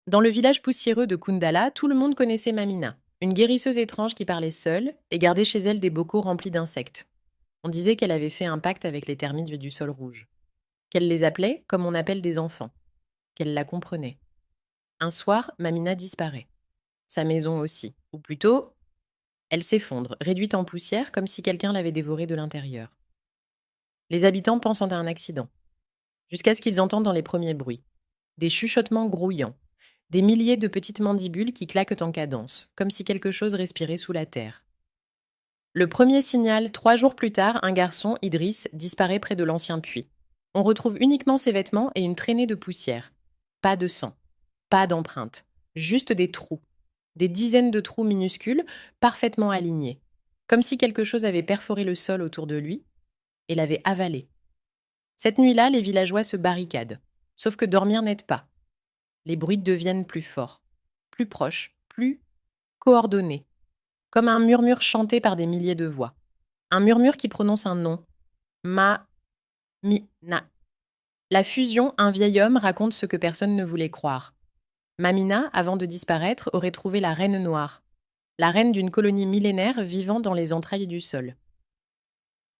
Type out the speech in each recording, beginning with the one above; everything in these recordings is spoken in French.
Dans le village poussiéreux de Kundala, tout le monde connaissait Mamina, une guérisseuse étrange qui parlait seule et gardait chez elle des bocaux remplis d'insectes. On disait qu'elle avait fait un pacte avec les termites du sol rouge, qu'elle les appelait comme on appelle des enfants, qu'elle la comprenait. Un soir, Mamina disparaît. Sa maison aussi. Ou plutôt, elle s'effondre, réduite en poussière comme si quelqu'un l'avait dévorée de l'intérieur. Les habitants pensent à un accident, jusqu'à ce qu'ils entendent dans les premiers bruits. Des chuchotements grouillants, des milliers de petites mandibules qui claquent en cadence, comme si quelque chose respirait sous la terre. Le premier signal, 3 jours plus tard, un garçon, Idriss, disparaît près de l'ancien puits. On retrouve uniquement ses vêtements et une traînée de poussière. Pas de sang, pas d'empreintes, juste des trous. Des dizaines de trous minuscules, parfaitement alignés. Comme si quelque chose avait perforé le sol autour de lui et l'avait avalé. Cette nuit-là, les villageois se barricadent. Sauf que dormir n'aide pas. Les bruits deviennent plus forts, plus proches, plus coordonnés. Comme un murmure chanté par des milliers de voix. Un murmure qui prononce un nom. Ma-mi-na. La fusion, un vieil homme raconte ce que personne ne voulait croire. Mamina, avant de disparaître, aurait trouvé la reine noire, la reine d'une colonie millénaire vivant dans les entrailles du sol.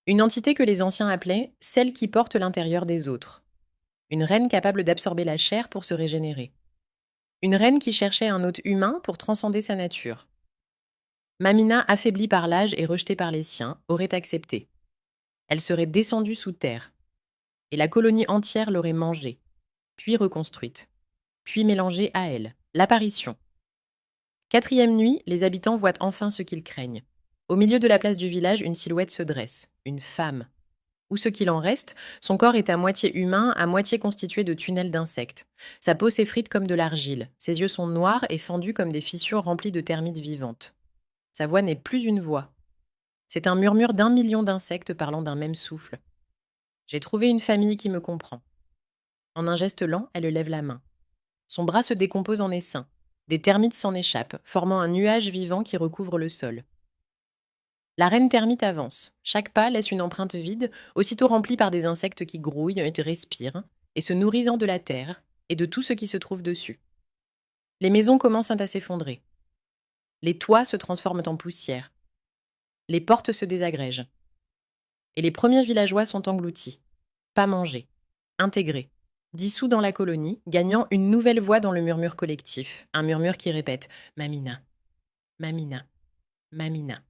Une entité que les anciens appelaient celle qui porte l'intérieur des autres. Une reine capable d'absorber la chair pour se régénérer. Une reine qui cherchait un hôte humain pour transcender sa nature. Mamina, affaiblie par l'âge et rejetée par les siens, aurait accepté. Elle serait descendue sous terre. Et la colonie entière l'aurait mangée, puis reconstruite, puis mélangée à elle. L'apparition. 4e nuit, les habitants voient enfin ce qu'ils craignent. Au milieu de la place du village, une silhouette se dresse. Une femme. Ou ce qu'il en reste, son corps est à moitié humain, à moitié constitué de tunnels d'insectes. Sa peau s'effrite comme de l'argile. Ses yeux sont noirs et fendus comme des fissures remplies de termites vivantes. Sa voix n'est plus une voix. C'est un murmure d'1 million d'insectes parlant d'un même souffle. J'ai trouvé une famille qui me comprend. En un geste lent, elle lève la main. Son bras se décompose en essaim. Des termites s'en échappent, formant un nuage vivant qui recouvre le sol. La reine termite avance. Chaque pas laisse une empreinte vide, aussitôt remplie par des insectes qui grouillent et respirent, et se nourrissant de la terre et de tout ce qui se trouve dessus. Les maisons commencent à s'effondrer. Les toits se transforment en poussière. Les portes se désagrègent. Et les premiers villageois sont engloutis. Pas mangés. Intégrés. Dissous dans la colonie, gagnant une nouvelle voix dans le murmure collectif. Un murmure qui répète « Mamina, Mamina, Mamina ».